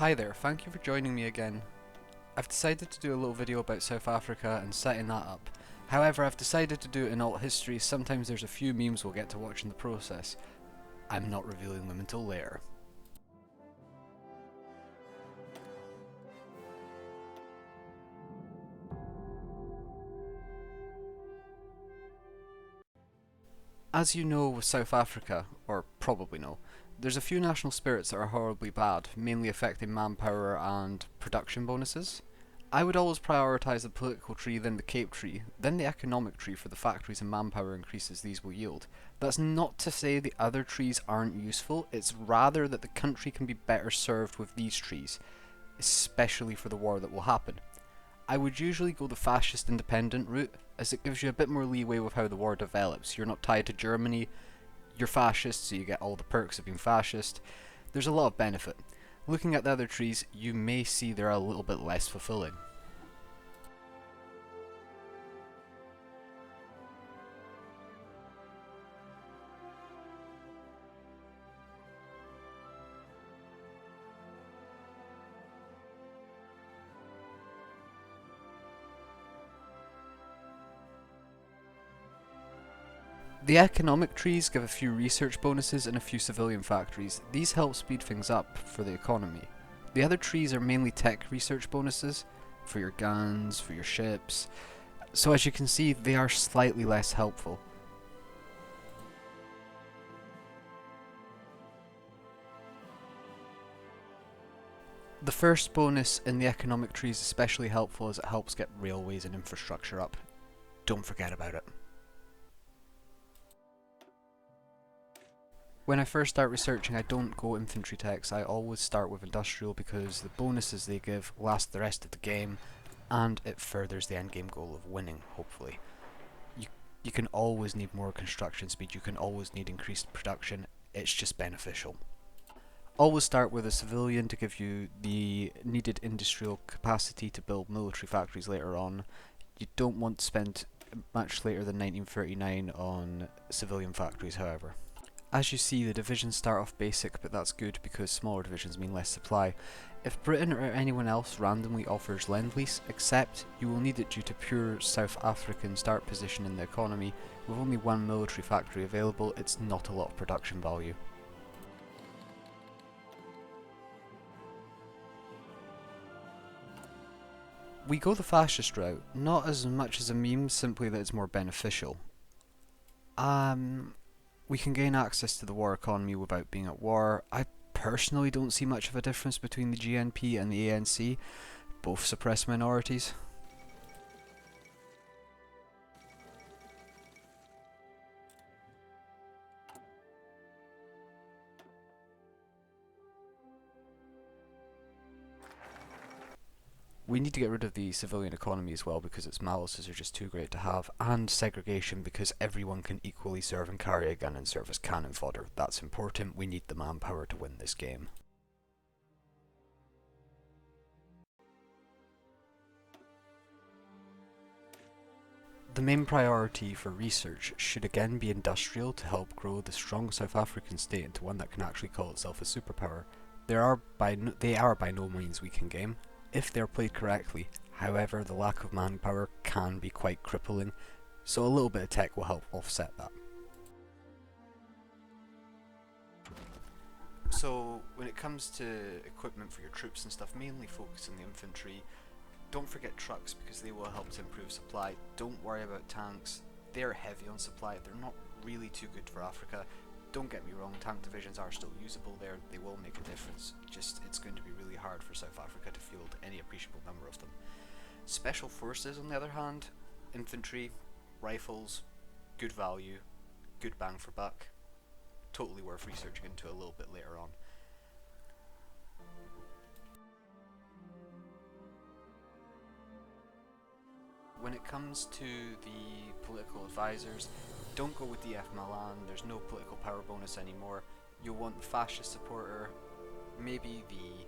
Hi there, thank you for joining me again. I've decided to do a little video about South Africa and setting that up. However, I've decided to do it in alt history. Sometimes there's a few memes we'll get to watch in the process. I'm not revealing them until later. As you know with South Africa, or probably know, there's a few national spirits that are horribly bad, mainly affecting manpower and production bonuses. I would always prioritise the political tree, then the cape tree, then the economic tree for the factories and manpower increases these will yield. That's not to say the other trees aren't useful, it's rather that the country can be better served with these trees, especially for the war that will happen. I would usually go the fascist independent route, as it gives you a bit more leeway with how the war develops. You're not tied to Germany, you're fascist, so you get all the perks of being fascist. There's a lot of benefit. Looking at the other trees, you may see they're a little bit less fulfilling. The economic trees give a few research bonuses and a few civilian factories. These help speed things up for the economy. The other trees are mainly tech research bonuses, for your guns, for your ships, so as you can see they are slightly less helpful. The first bonus in the economic tree is especially helpful as it helps get railways and infrastructure up. Don't forget about it. When I first start researching, I don't go infantry techs, I always start with industrial because the bonuses they give last the rest of the game and it furthers the endgame goal of winning, hopefully. You can always need more construction speed, you can always need increased production, it's just beneficial. Always start with a civilian to give you the needed industrial capacity to build military factories later on. You don't want to spend much later than 1939 on civilian factories, however. As you see, the divisions start off basic, but that's good because smaller divisions mean less supply. If Britain or anyone else randomly offers Lend-Lease, accept you will need it due to pure South African start position in the economy. With only one military factory available, it's not a lot of production value. We go the fascist route, not as much as a meme, simply that it's more beneficial. We can gain access to the war economy without being at war. I personally don't see much of a difference between the GNP and the ANC. Both suppress minorities. We need to get rid of the civilian economy as well because its malices are just too great to have, and segregation because everyone can equally serve and carry a gun and serve as cannon fodder. That's important, we need the manpower to win this game. The main priority for research should again be industrial to help grow the strong South African state into one that can actually call itself a superpower. They are by no means weak in game, if they're played correctly. However, the lack of manpower can be quite crippling, so a little bit of tech will help offset that. So when it comes to equipment for your troops and stuff, mainly focus on the infantry. Don't forget trucks because they will help to improve supply. Don't worry about tanks, they're heavy on supply, they're not really too good for Africa. Don't get me wrong, tank divisions are still usable there, they will make a difference, just it's going to be really hard for South Africa to field any appreciable number of them. Special forces on the other hand, infantry, rifles, good value, good bang for buck, totally worth researching into a little bit later on. When it comes to the political advisors, don't go with DF Milan, there's no political power bonus anymore. You'll want the fascist supporter, maybe the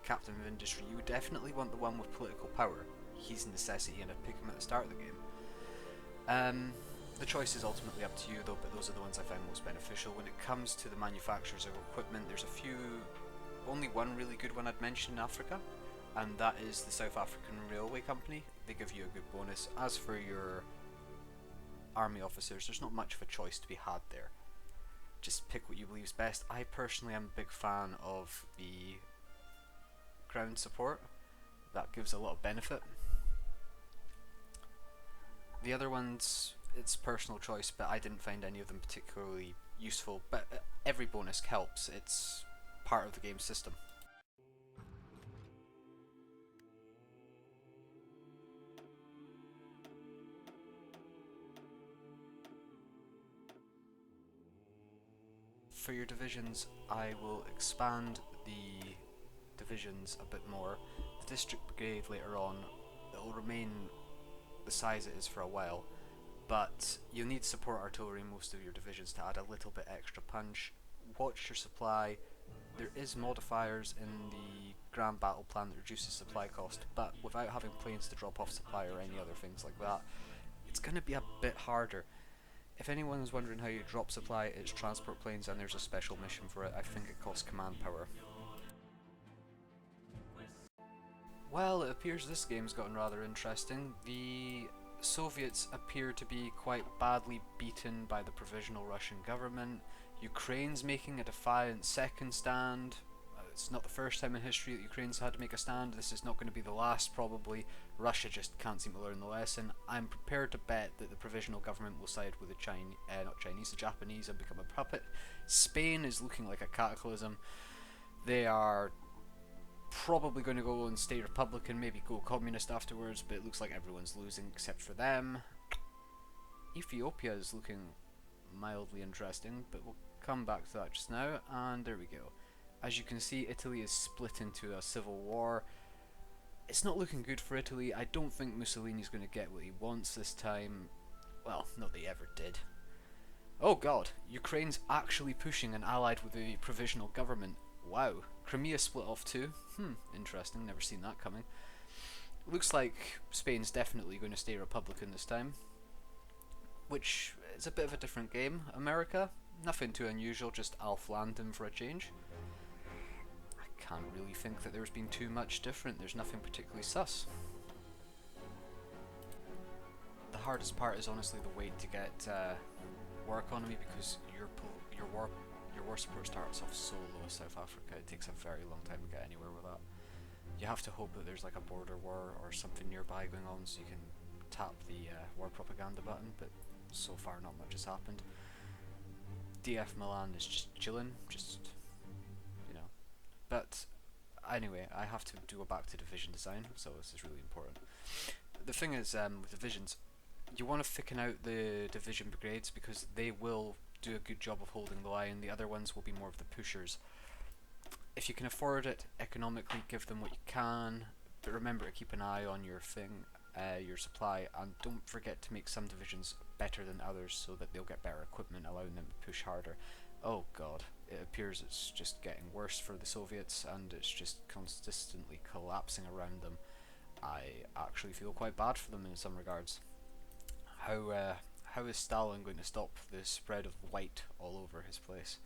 captain of industry. You would definitely want the one with political power. He's a necessity and I'd pick him at the start of the game. The choice is ultimately up to you though, but those are the ones I find most beneficial. When it comes to the manufacturers of equipment, there's a few only one really good one I'd mention in Africa, and that is the South African Railway Company. They give you a good bonus. As for your army officers, there's not much of a choice to be had there. Just pick what you believe is best. I personally am a big fan of the ground support. That gives a lot of benefit. The other ones, it's personal choice, but I didn't find any of them particularly useful. But every bonus helps. It's part of the game system. For your divisions, I will expand the divisions a bit more. The district brigade later on, it will remain the size it is for a while, but you'll need support artillery in most of your divisions to add a little bit extra punch. Watch your supply. There is modifiers in the Grand Battle Plan that reduces supply cost, but without having planes to drop off supply or any other things like that, it's going to be a bit harder. If anyone's wondering how you drop supply, it's transport planes, and there's a special mission for it. I think it costs command power. Well, it appears this game's gotten rather interesting. The Soviets appear to be quite badly beaten by the provisional Russian government. Ukraine's making a defiant second stand. It's not the first time in history that Ukraine's had to make a stand. This is not going to be the last, probably. Russia just can't seem to learn the lesson. I'm prepared to bet that the provisional government will side with the the Japanese and become a puppet. Spain is looking like a cataclysm. They are probably going to go and stay Republican, maybe go communist afterwards, but it looks like everyone's losing except for them. Ethiopia is looking mildly interesting, but we'll come back to that just now, and there we go. As you can see, Italy is split into a civil war. It's not looking good for Italy. I don't think Mussolini's going to get what he wants this time. Well, not that he ever did. Oh god, Ukraine's actually pushing and allied with the provisional government. Wow. Crimea split off too. Interesting, never seen that coming. Looks like Spain's definitely going to stay Republican this time, which is a bit of a different game. America, nothing too unusual, just Alf Landon for a change. I can't really think that there's been too much different. There's nothing particularly sus. The hardest part is honestly the wait to get war economy, because your war support starts off so low as South Africa. It takes a very long time to get anywhere with that. You have to hope that there's like a border war or something nearby going on so you can tap the war propaganda button, but so far not much has happened. DF Milan is just chilling, you know. But anyway, I have to go back to division design, so this is really important. The thing is, with divisions, you want to thicken out the division brigades because they will do a good job of holding the line. The other ones will be more of the pushers. If you can afford it economically, give them what you can, but remember to keep an eye on your your supply, and don't forget to make some divisions better than others so that they'll get better equipment, allowing them to push harder. Oh god, it appears it's just getting worse for the Soviets, and it's just consistently collapsing around them. I actually feel quite bad for them in some regards. How is Stalin going to stop the spread of white all over his place?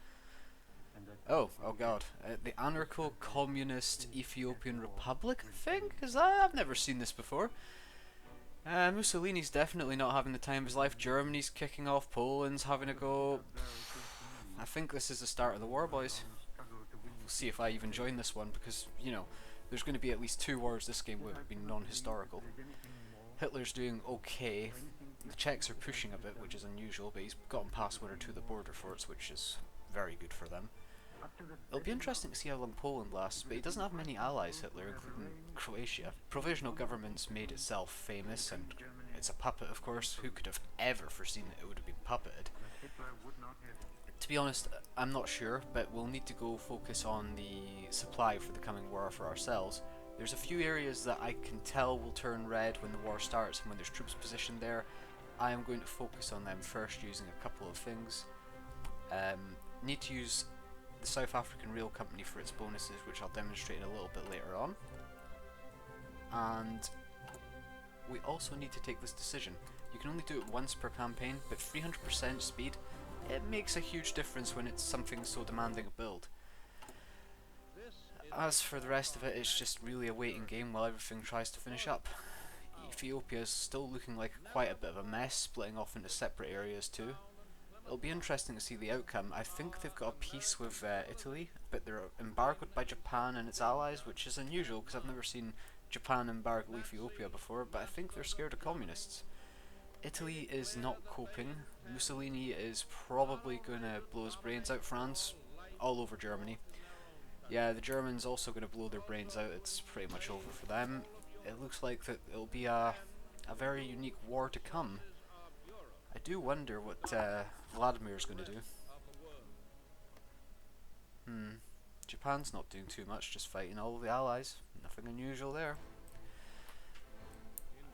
Oh god, the Anarcho-Communist Ethiopian Republic thing? I've never seen this before. Mussolini's definitely not having the time of his life. Germany's kicking off. Poland's having a go. I think this is the start of the war, boys. We'll see if I even join this one, because, you know, there's going to be at least 2 wars this game would have been non-historical. Hitler's doing okay. The Czechs are pushing a bit, which is unusual, but he's gotten past 1 or 2 of the border forts, which is very good for them. It'll be interesting to see how long Poland lasts, but he doesn't have many allies, Hitler, including Croatia. Provisional government's made itself famous, and it's a puppet, of course. Who could have ever foreseen that it would have been puppeted? To be honest, I'm not sure, but we'll need to go focus on the supply for the coming war for ourselves. There's a few areas that I can tell will turn red when the war starts and when there's troops positioned there. I am going to focus on them first using a couple of things. Need to use the South African Rail Company for its bonuses, which I'll demonstrate a little bit later on. And we also need to take this decision. You can only do it once per campaign, but 300% speed, it makes a huge difference when it's something so demanding a build. As for the rest of it, it's just really a waiting game while everything tries to finish up. Ethiopia is still looking like quite a bit of a mess, splitting off into separate areas too. It'll be interesting to see the outcome. I think they've got a peace with Italy, but they're embargoed by Japan and its allies, which is unusual because I've never seen Japan embargo Ethiopia before, but I think they're scared of communists. Italy is not coping. Mussolini is probably going to blow his brains out France, all over Germany. Yeah, the Germans also going to blow their brains out. It's pretty much over for them. It looks like that it'll be a very unique war to come. I do wonder what Vladimir's going to do. Japan's not doing too much, just fighting all of the allies. Nothing unusual there.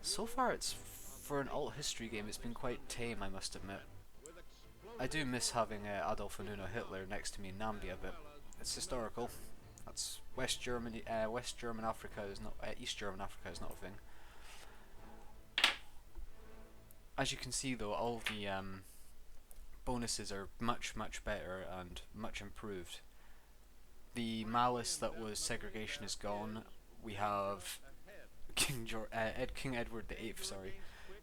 So far, it's for an alt history game, it's been quite tame, I must admit. I do miss having Adolf and Uno Hitler next to me in Nambia, but it's historical. That's West Germany. West German Africa is not. East German Africa is not a thing. As you can see, though, all the bonuses are much better and much improved. The malice that was segregation is gone. We have King Edward VIII, sorry,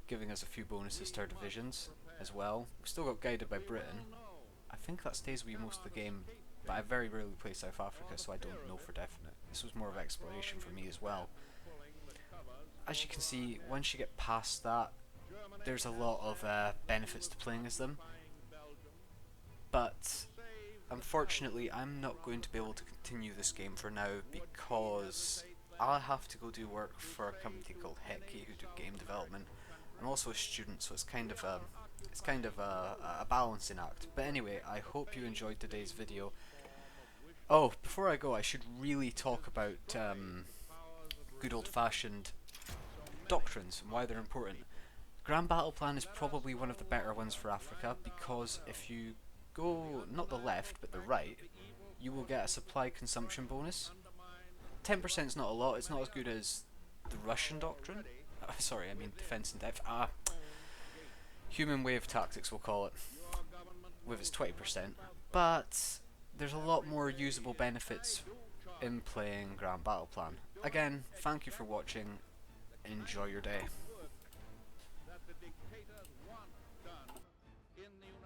giving us a few bonuses to our divisions as well. We've still got guided by Britain. I think that stays with you most of the game, but I very rarely play South Africa, so I don't know for definite. This was more of exploration for me as well. As you can see, once you get past that, there's a lot of benefits to playing as them, but unfortunately I'm not going to be able to continue this game for now because I'll have to go do work for a company called Heki who do game development. I'm also a student, so it's kind of a balancing act. But anyway, I hope you enjoyed today's video. Oh, before I go, I should really talk about good old-fashioned doctrines and why they're important. Grand Battle Plan is probably one of the better ones for Africa because if you go not the left but the right, you will get a supply consumption bonus. 10% is not a lot. It's not as good as the Russian doctrine. Sorry, I mean defense in depth. Human wave tactics, we'll call it, with its 20%. But there's a lot more usable benefits in playing Grand Battle Plan. Again, thank you for watching. Enjoy your day.